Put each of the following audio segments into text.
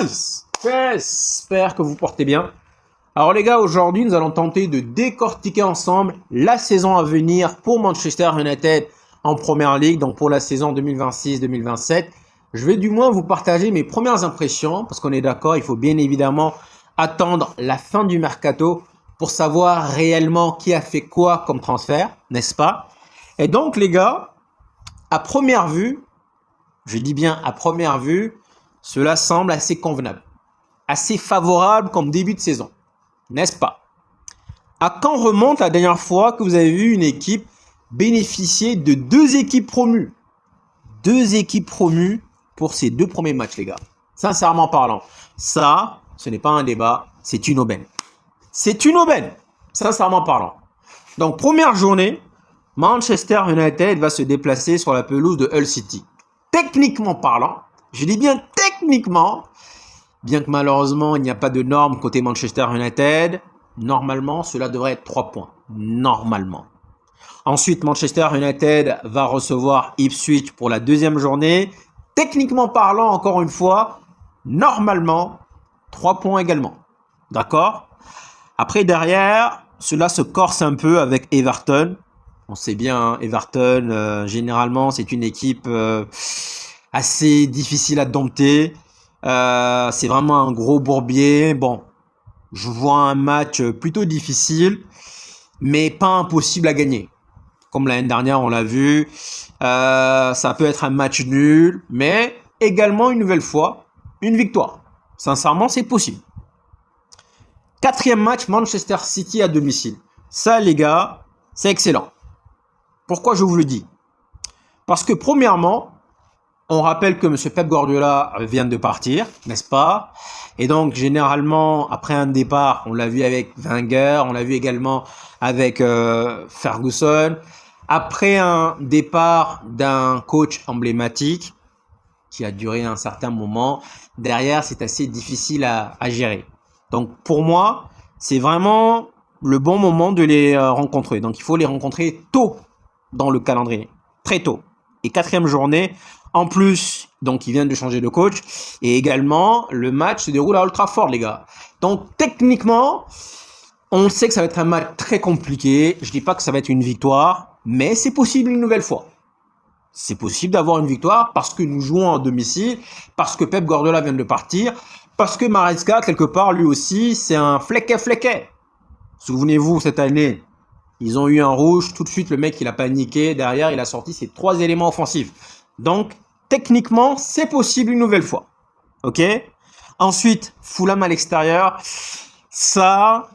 guys, j'espère que vous portez bien. Alors les gars, aujourd'hui nous allons tenter de décortiquer ensemble la saison à venir pour Manchester United en Première Ligue, donc pour la saison 2026-2027. Je vais du moins vous partager mes premières impressions, parce qu'on est d'accord, il faut bien évidemment attendre la fin du mercato pour savoir réellement qui a fait quoi comme transfert, n'est-ce pas? Et donc les gars, à première vue, je dis bien à première vue, cela semble assez convenable, assez favorable comme début de saison, n'est-ce pas? À quand remonte la dernière fois que vous avez vu une équipe bénéficier de deux équipes promues? Deux équipes promues pour ces deux premiers matchs, les gars. Sincèrement parlant, ça, ce n'est pas un débat, c'est une aubaine. C'est une aubaine, sincèrement parlant. Donc, première journée, Manchester United va se déplacer sur la pelouse de Hull City. Techniquement parlant, je dis bien techniquement, bien que malheureusement il n'y a pas de norme côté Manchester United, normalement cela devrait être 3 points. Normalement. Ensuite, Manchester United va recevoir Ipswich pour la deuxième journée. Techniquement parlant, encore une fois, normalement, 3 points également. D'accord? Après, derrière, cela se corse un peu avec Everton. On sait bien, hein, Everton, généralement, c'est une équipe assez difficile à dompter. C'est vraiment un gros bourbier. Bon, je vois un match plutôt difficile, mais pas impossible à gagner. Comme l'année dernière, on l'a vu. Ça peut être un match nul, mais également une nouvelle fois, une victoire. Sincèrement, c'est possible. Quatrième match, Manchester City à domicile. Ça, les gars, c'est excellent. Pourquoi je vous le dis? Parce que premièrement, on rappelle que M. Pep Guardiola vient de partir, n'est-ce pas? Et donc, généralement, après un départ, on l'a vu avec Wenger, on l'a vu également avec Ferguson. Après un départ d'un coach emblématique qui a duré un certain moment, derrière, c'est assez difficile à gérer. Donc, pour moi, c'est vraiment le bon moment de les rencontrer. Donc, il faut les rencontrer tôt dans le calendrier, très tôt. Et quatrième journée, en plus, donc, il vient de changer de coach. Et également, le match se déroule à Old Trafford, les gars. Donc, techniquement, on sait que ça va être un match très compliqué. Je dis pas que ça va être une victoire, mais c'est possible une nouvelle fois. C'est possible d'avoir une victoire parce que nous jouons en domicile, parce que Pep Guardiola vient de partir, parce que Maresca, quelque part, lui aussi, c'est un flequet. Souvenez-vous, cette année, ils ont eu un rouge. Tout de suite, le mec, il a paniqué. Derrière, il a sorti ses 3 éléments offensifs. Donc, techniquement, c'est possible une nouvelle fois. OK? Ensuite, Fulham à l'extérieur. Ça,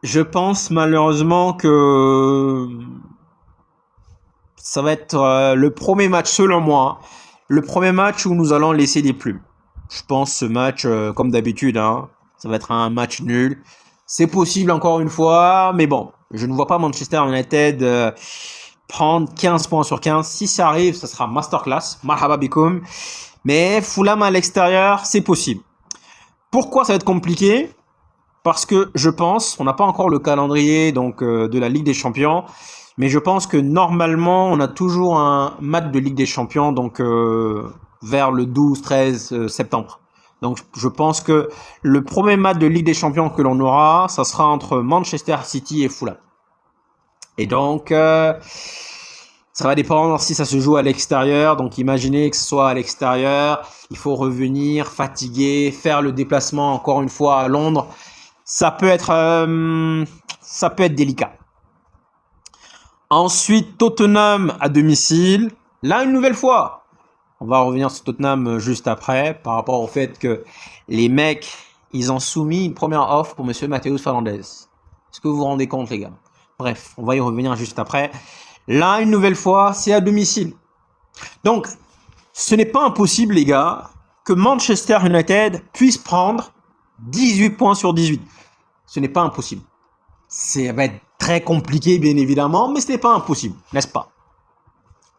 je pense malheureusement que ça va être le premier match, selon moi, le premier match où nous allons laisser des plumes. Je pense ce match, comme d'habitude, hein, ça va être un match nul. C'est possible encore une fois, mais bon, je ne vois pas Manchester United prendre 15 points sur 15. Si ça arrive, ça sera masterclass, marhaba bikoum. Mais Fulham à l'extérieur, c'est possible. Pourquoi ça va être compliqué? Parce que je pense, on n'a pas encore le calendrier donc de la Ligue des Champions, mais je pense que normalement, on a toujours un match de Ligue des Champions donc vers le 12-13 septembre. Donc je pense que le premier match de Ligue des Champions que l'on aura, ça sera entre Manchester City et Fulham. Et donc ça va dépendre si ça se joue à l'extérieur. Donc imaginez que ce soit à l'extérieur, il faut revenir fatigué, faire le déplacement encore une fois à Londres. Ça peut être délicat. Ensuite, Tottenham à domicile. Là, une nouvelle fois, on va revenir sur Tottenham juste après, par rapport au fait que les mecs, ils ont soumis une première offre pour monsieur Matheus Fernandes. Est-ce que vous vous rendez compte, les gars? Bref, on va y revenir juste après. Là, une nouvelle fois, c'est à domicile. Donc, ce n'est pas impossible, les gars, que Manchester United puisse prendre 18 points sur 18. Ce n'est pas impossible. Ça va être très compliqué, bien évidemment, mais ce n'est pas impossible, n'est-ce pas?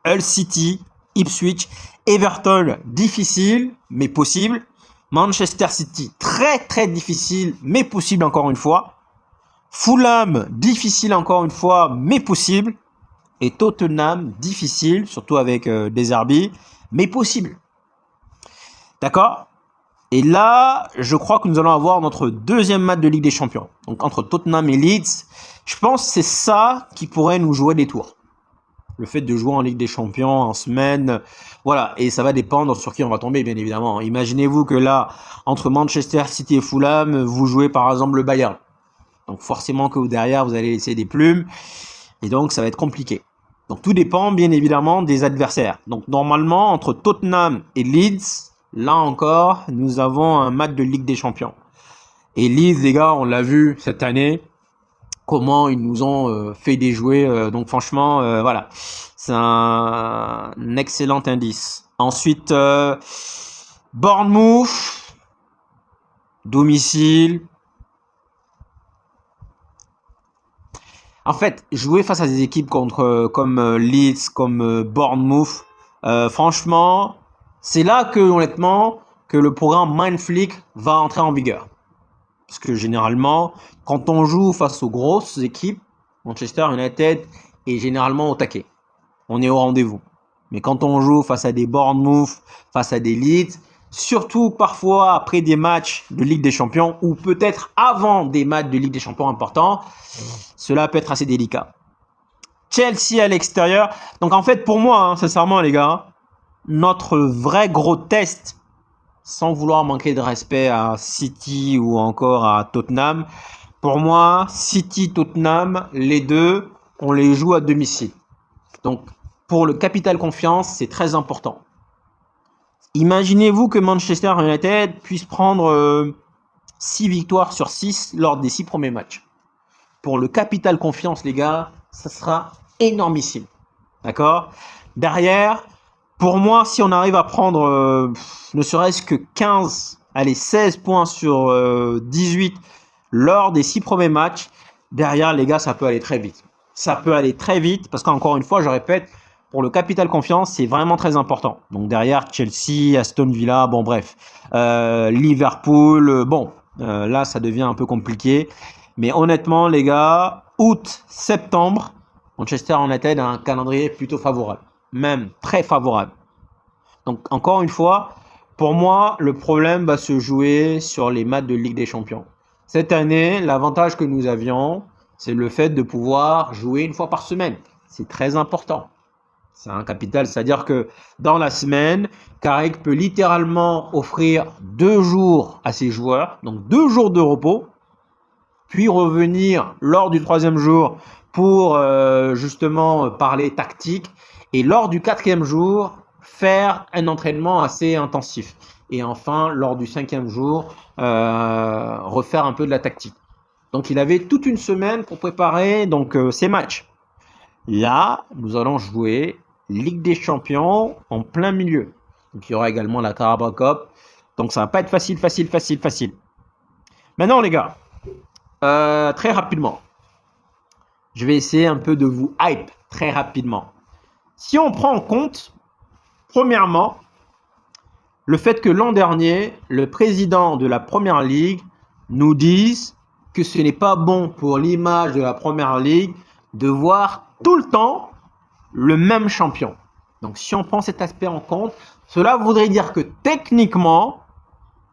Hull City, Ipswich, Everton, difficile, mais possible. Manchester City, très très difficile, mais possible encore une fois. Fulham, difficile encore une fois, mais possible. Et Tottenham, difficile, surtout avec des Zerbi, mais possible. D'accord? Et là, je crois que nous allons avoir notre deuxième match de Ligue des Champions. Donc entre Tottenham et Leeds, je pense que c'est ça qui pourrait nous jouer des tours. Le fait de jouer en Ligue des Champions en semaine, voilà. Et ça va dépendre sur qui on va tomber, bien évidemment. Imaginez-vous que là, entre Manchester City et Fulham, vous jouez par exemple le Bayern. Donc forcément que derrière, vous allez laisser des plumes. Et donc, ça va être compliqué. Donc tout dépend, bien évidemment, des adversaires. Donc normalement, entre Tottenham et Leeds, là encore, nous avons un match de Ligue des Champions. Et Leeds, les gars, on l'a vu cette année, comment ils nous ont fait déjouer. Donc franchement, voilà, c'est un excellent indice. Ensuite, Bournemouth, domicile. En fait, jouer face à des équipes comme Leeds, comme Bournemouth, franchement, c'est là que, honnêtement, que le programme Mindflick va entrer en vigueur. Parce que généralement, quand on joue face aux grosses équipes, Manchester United est généralement au taquet. On est au rendez-vous. Mais quand on joue face à des Bournemouth, face à des Leeds, surtout parfois après des matchs de Ligue des Champions ou peut-être avant des matchs de Ligue des Champions importants, cela peut être assez délicat. Chelsea à l'extérieur. Donc en fait, pour moi, sincèrement les gars, notre vrai gros test, sans vouloir manquer de respect à City ou encore à Tottenham, pour moi, City, Tottenham, les deux, on les joue à domicile. Donc pour le capital confiance, c'est très important. Imaginez-vous que Manchester United puisse prendre 6 victoires sur 6 lors des 6 premiers matchs. Pour le capital confiance, les gars, ça sera énormissime. D'accord? Derrière, pour moi, si on arrive à prendre ne serait-ce que 15, allez, 16 points sur 18 lors des 6 premiers matchs, derrière, les gars, ça peut aller très vite. Ça peut aller très vite parce qu'encore une fois, je répète, pour le capital confiance, c'est vraiment très important. Donc derrière, Chelsea, Aston Villa, bon bref, Liverpool, là, ça devient un peu compliqué. Mais honnêtement, les gars, août, septembre, Manchester United a un calendrier plutôt favorable, même très favorable. Donc encore une fois, pour moi, le problème va se jouer sur les matchs de Ligue des Champions. Cette année, l'avantage que nous avions, c'est le fait de pouvoir jouer une fois par semaine. C'est très important. C'est un capital, c'est-à-dire que dans la semaine, Carrick peut littéralement offrir 2 jours à ses joueurs, donc 2 jours de repos, puis revenir lors du 3e jour pour justement parler tactique, et lors du 4e jour, faire un entraînement assez intensif. Et enfin, lors du 5e jour, refaire un peu de la tactique. Donc il avait toute une semaine pour préparer ces matchs. Là, nous allons jouer Ligue des Champions en plein milieu. Donc il y aura également la Carabao Cup. Donc ça va pas être facile. Maintenant les gars, très rapidement, je vais essayer un peu de vous hype très rapidement. Si on prend en compte, premièrement, le fait que l'an dernier, le président de la Première Ligue nous dise que ce n'est pas bon pour l'image de la Première Ligue de voir tout le temps le même champion. Donc si on prend cet aspect en compte, cela voudrait dire que techniquement,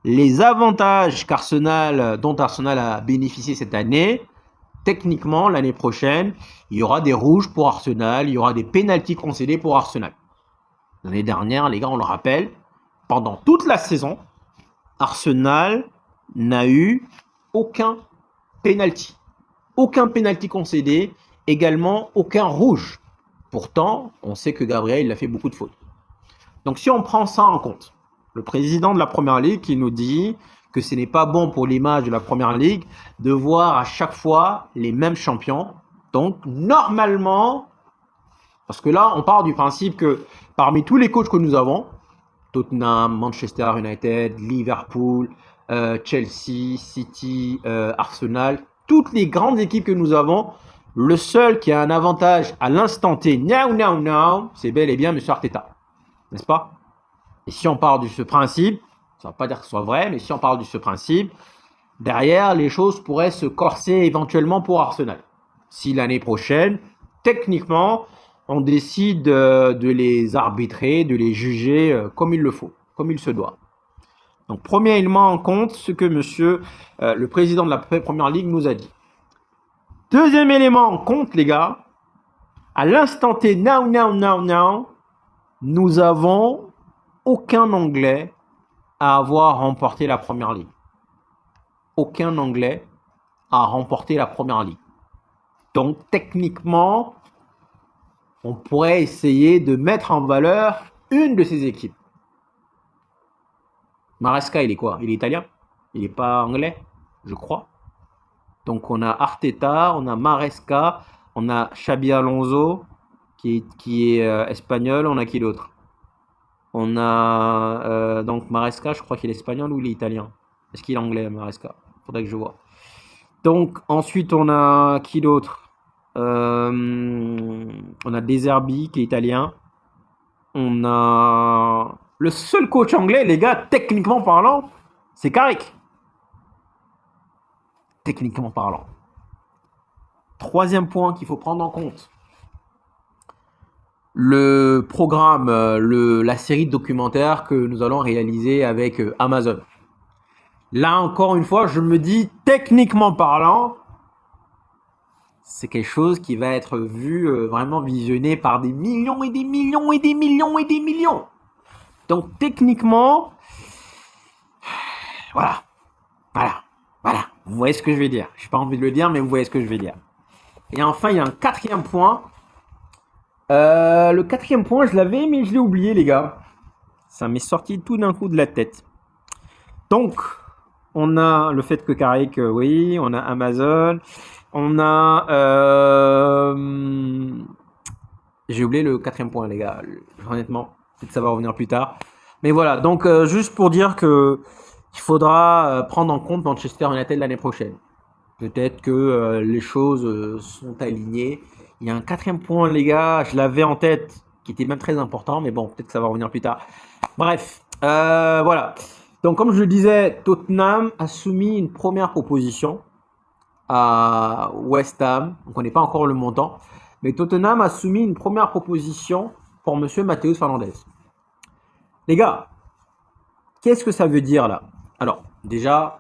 les avantages dont Arsenal a bénéficié cette année, techniquement, l'année prochaine, il y aura des rouges pour Arsenal, il y aura des pénaltys concédés pour Arsenal. L'année dernière, les gars, on le rappelle, pendant toute la saison, Arsenal n'a eu aucun pénalty. Aucun pénalty concédé, également aucun rouge. Pourtant, on sait que Gabriel, il a fait beaucoup de fautes. Donc si on prend ça en compte, le président de la Première Ligue qui nous dit que ce n'est pas bon pour l'image de la Première Ligue de voir à chaque fois les mêmes champions. Donc normalement, parce que là, on part du principe que parmi tous les coachs que nous avons, Tottenham, Manchester United, Liverpool, Chelsea, City, Arsenal, toutes les grandes équipes que nous avons, le seul qui a un avantage à l'instant T, now, c'est bel et bien M. Arteta. N'est-ce pas? Et si on part de ce principe, ça ne veut pas dire que ce soit vrai, mais si on parle de ce principe, derrière, les choses pourraient se corser éventuellement pour Arsenal. Si l'année prochaine, techniquement, on décide de les arbitrer, de les juger comme il le faut, comme il se doit. Donc, premier élément en compte, ce que monsieur le président de la Première Ligue nous a dit. Deuxième élément en compte, les gars, à l'instant T, now, nous avons aucun Anglais à avoir remporté la Première Ligue. Aucun Anglais a remporté la Première Ligue. Donc, techniquement, on pourrait essayer de mettre en valeur une de ces équipes. Maresca, il est quoi? Il est italien? Il n'est pas anglais, je crois. Donc, on a Arteta, on a Maresca, on a Xabi Alonso, qui est espagnol. On a qui d'autre? On a donc Maresca, je crois qu'il est espagnol ou il est italien? Est-ce qu'il est anglais, Maresca? Faudrait que je vois. Donc, ensuite, on a qui d'autre? On a Deserbi, qui est italien. On a... Le seul coach anglais, les gars, techniquement parlant, c'est Carrick. Techniquement parlant. Troisième point qu'il faut prendre en compte. Le programme, la série de documentaires que nous allons réaliser avec Amazon. Là, encore une fois, je me dis, techniquement parlant, c'est quelque chose qui va être vu, vraiment visionné par des millions et des millions et des millions et des millions. Donc, techniquement, voilà. Vous voyez ce que je vais dire. Je n'ai pas envie de le dire, mais vous voyez ce que je vais dire. Et enfin, il y a un quatrième point. Le quatrième point, je l'avais, mais je l'ai oublié, les gars. Ça m'est sorti tout d'un coup de la tête. Donc, on a le fait que Carrick, oui, on a Amazon, on a... J'ai oublié le quatrième point, les gars, honnêtement. Peut-être ça va revenir plus tard. Mais voilà, donc juste pour dire que il faudra prendre en compte Manchester United l'année prochaine. Peut-être que les choses sont alignées. Il y a un quatrième point, les gars, je l'avais en tête, qui était même très important, mais bon, peut-être que ça va revenir plus tard. Bref, voilà. Donc, comme je le disais, Tottenham a soumis une première proposition à West Ham. On ne connaît pas encore le montant, mais Tottenham a soumis une première proposition pour monsieur Matheus Fernandes. Les gars, qu'est-ce que ça veut dire là? Alors, déjà,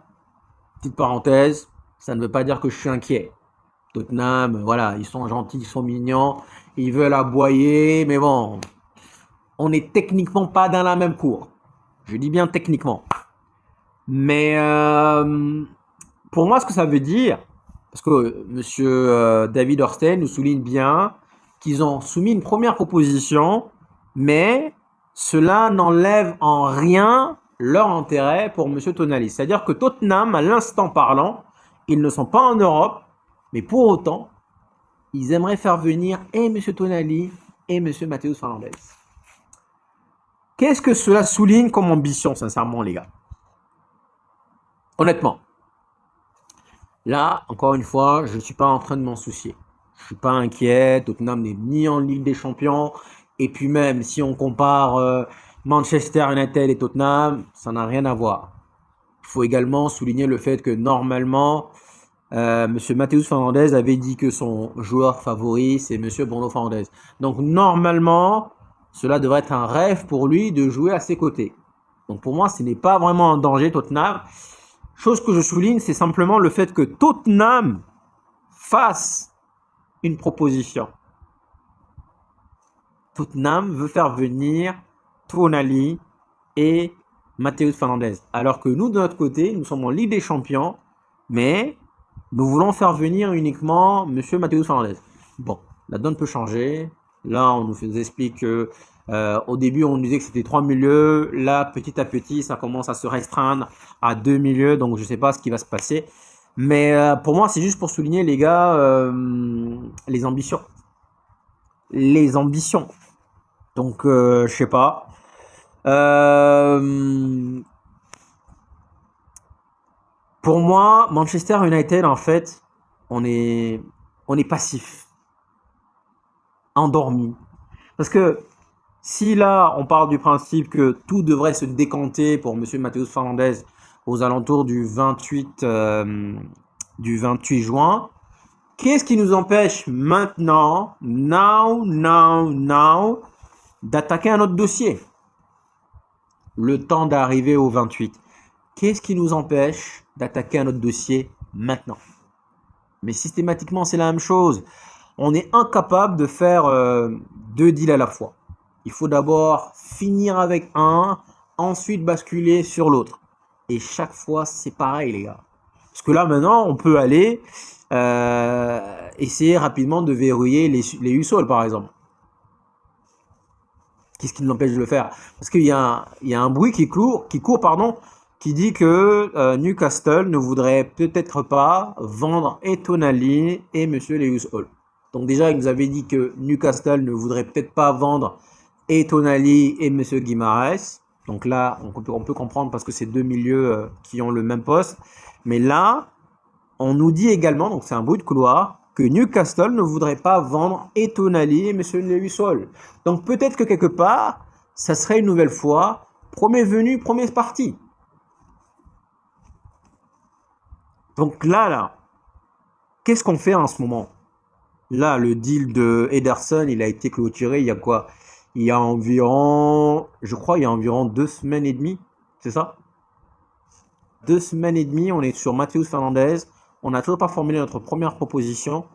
petite parenthèse, ça ne veut pas dire que je suis inquiet. Tottenham, voilà, ils sont gentils, ils sont mignons, ils veulent aboyer, mais bon, on n'est techniquement pas dans la même cour. Je dis bien techniquement. Mais pour moi, ce que ça veut dire, parce que monsieur David Orsten nous souligne bien qu'ils ont soumis une première proposition, mais cela n'enlève en rien leur intérêt pour monsieur Tonali. C'est-à-dire que Tottenham, à l'instant parlant, ils ne sont pas en Europe, mais pour autant, ils aimeraient faire venir et monsieur Tonali et monsieur Matheus Fernandes. Qu'est-ce que cela souligne comme ambition, sincèrement, les gars? Honnêtement. Là, encore une fois, je ne suis pas en train de m'en soucier. Je ne suis pas inquiet. Tottenham n'est ni en Ligue des Champions. Et puis même, si on compare Manchester United et Tottenham, ça n'a rien à voir. Il faut également souligner le fait que normalement, monsieur Matheus Fernandes avait dit que son joueur favori, c'est monsieur Bruno Fernandes. Donc normalement, cela devrait être un rêve pour lui de jouer à ses côtés. Donc pour moi, ce n'est pas vraiment un danger, Tottenham. Chose que je souligne, c'est simplement le fait que Tottenham fasse une proposition. Tottenham veut faire venir Tonali et Matheus Fernandes. Alors que nous, de notre côté, nous sommes en Ligue des Champions, mais nous voulons faire venir uniquement monsieur Matheus Fernandes. Bon, la donne peut changer. Là, on nous explique que au début, on nous disait que c'était 3 milieux. Là, petit à petit, ça commence à se restreindre à 2 milieux. Donc, je ne sais pas ce qui va se passer. Mais pour moi, c'est juste pour souligner, les gars, les ambitions. Les ambitions. Donc, je sais pas. Pour moi, Manchester United, en fait, on est passif. Endormi. Parce que si là, on part du principe que tout devrait se décanter pour monsieur Matheus Fernandes aux alentours du 28 juin, qu'est-ce qui nous empêche maintenant, now, d'attaquer un autre dossier? Le temps d'arriver au 28. Qu'est-ce qui nous empêche d'attaquer un autre dossier maintenant? Mais systématiquement, c'est la même chose. On est incapable de faire deux deals à la fois. Il faut d'abord finir avec un, ensuite basculer sur l'autre. Et chaque fois, c'est pareil, les gars. Parce que là, maintenant, on peut aller essayer rapidement de verrouiller les USOL, par exemple. Qu'est-ce qui nous empêche de le faire? Parce qu'il y a un bruit qui court, qui dit que Newcastle ne voudrait peut-être pas vendre et Tonali et Monsieur Lewis Hall. Donc déjà, il nous avait dit que Newcastle ne voudrait peut-être pas vendre et Tonali et Monsieur Guimaraes. Donc là, on peut comprendre parce que c'est deux milieux qui ont le même poste. Mais là, on nous dit également, donc c'est un bruit de couloir, que Newcastle ne voudrait pas vendre et Tonali et Monsieur Lewis Hall. Donc peut-être que quelque part, ça serait une nouvelle fois, premier venu, premier parti. Donc là, qu'est-ce qu'on fait en ce moment? Là, le deal de Ederson, il a été clôturé il y a quoi? Il y a environ, je crois, il y a environ 2 semaines et demie, c'est ça? 2 semaines et demie, on est sur Matheus Fernandes. On n'a toujours pas formulé notre première proposition.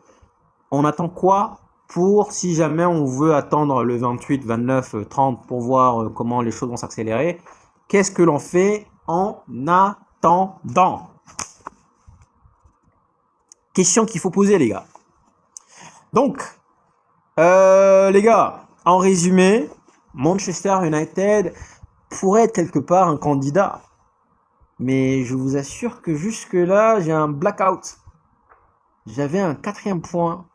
On attend quoi pour, si jamais on veut attendre le 28, 29, 30 pour voir comment les choses vont s'accélérer? Qu'est-ce que l'on fait en attendant? Question qu'il faut poser, les gars. Donc, les gars, en résumé, Manchester United pourrait être quelque part un candidat. Mais je vous assure que jusque-là, j'ai un blackout. J'avais un quatrième point.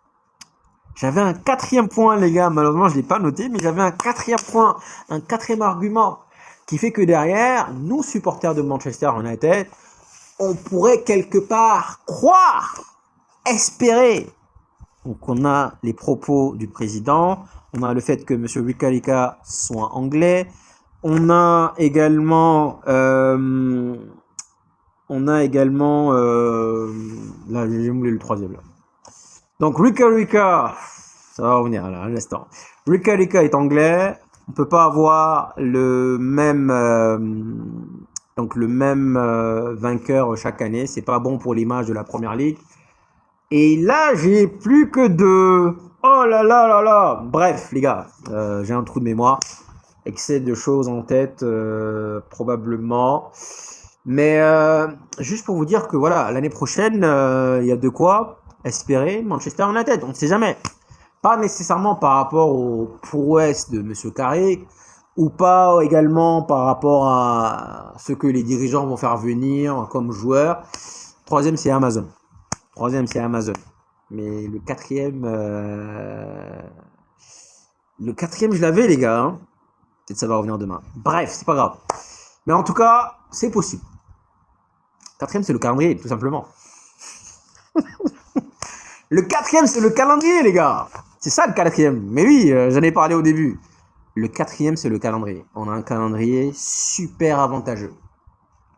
Les gars. Malheureusement, je ne l'ai pas noté, mais j'avais un quatrième point, un quatrième argument qui fait que derrière, nous, supporters de Manchester United, on pourrait quelque part croire, espérer. Donc, on a les propos du président, on a le fait que M. Wikalika soit anglais, on a également, là, j'ai oublié le troisième là. Donc Wikalika, ça va revenir là, un instant. Wikalika est anglais, on peut pas avoir le même, vainqueur chaque année, c'est pas bon pour l'image de la Première Ligue. Et là, j'ai plus que deux. Oh là là là là. Bref, les gars, j'ai un trou de mémoire. Excès de choses en tête, probablement. Mais juste pour vous dire que voilà, l'année prochaine, il y a de quoi espérer Manchester United. On ne sait jamais. Pas nécessairement par rapport aux prouesses de M. Carrick, ou pas également par rapport à ce que les dirigeants vont faire venir comme joueurs. Troisième, c'est Amazon. Mais le quatrième, je l'avais, les gars. Hein. Peut-être ça va revenir demain. Bref, c'est pas grave. Mais en tout cas, c'est possible. Quatrième, c'est le calendrier, tout simplement. Le quatrième, c'est le calendrier, les gars. C'est ça le quatrième. Mais oui, j'en ai parlé au début. Le quatrième, c'est le calendrier. On a un calendrier super avantageux.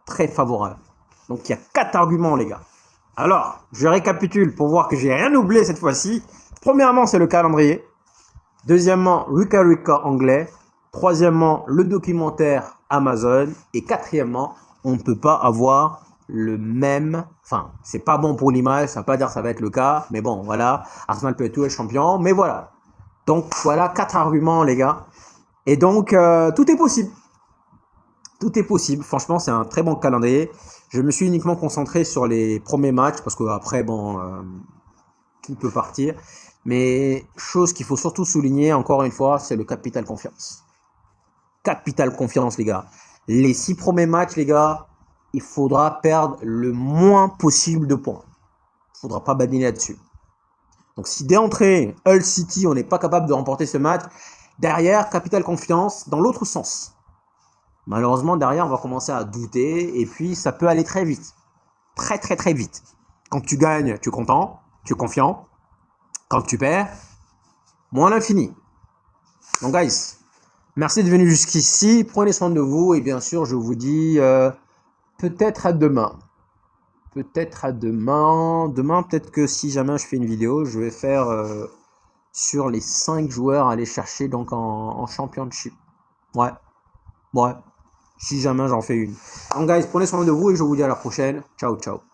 Très favorable. Donc, il y a 4 arguments, les gars. Alors, je récapitule pour voir que j'ai rien oublié cette fois-ci. Premièrement, c'est le calendrier. Deuxièmement, Wikalika anglais. Troisièmement, le documentaire Amazon. Et quatrièmement, on ne peut pas avoir le même... Enfin, c'est pas bon pour l'image, ça ne veut pas dire que ça va être le cas. Mais bon, voilà, Arsenal peut être champion. Mais voilà. Donc, voilà 4 arguments, les gars. Et donc, tout est possible. Tout est possible. Franchement, c'est un très bon calendrier. Je me suis uniquement concentré sur les premiers matchs parce que après, bon, tout peut partir. Mais chose qu'il faut surtout souligner, encore une fois, c'est le capital confiance. Capital confiance, les gars. Les 6 premiers matchs, les gars, il faudra perdre le moins possible de points. Il ne faudra pas badiner là-dessus. Donc, si d'entrée, Hull City, on n'est pas capable de remporter ce match, derrière, capital confiance dans l'autre sens. Malheureusement, derrière, on va commencer à douter et puis ça peut aller très vite. Très, très, très vite. Quand tu gagnes, tu es content, tu es confiant. Quand tu perds, moins l'infini. Donc, guys, merci de venir jusqu'ici. Prenez soin de vous et bien sûr, je vous dis peut-être à demain. Demain, peut-être que si jamais je fais une vidéo, je vais faire sur les 5 joueurs à aller chercher donc en championship. Ouais. si jamais j'en fais une. Donc guys, prenez soin de vous et je vous dis à la prochaine. Ciao, ciao.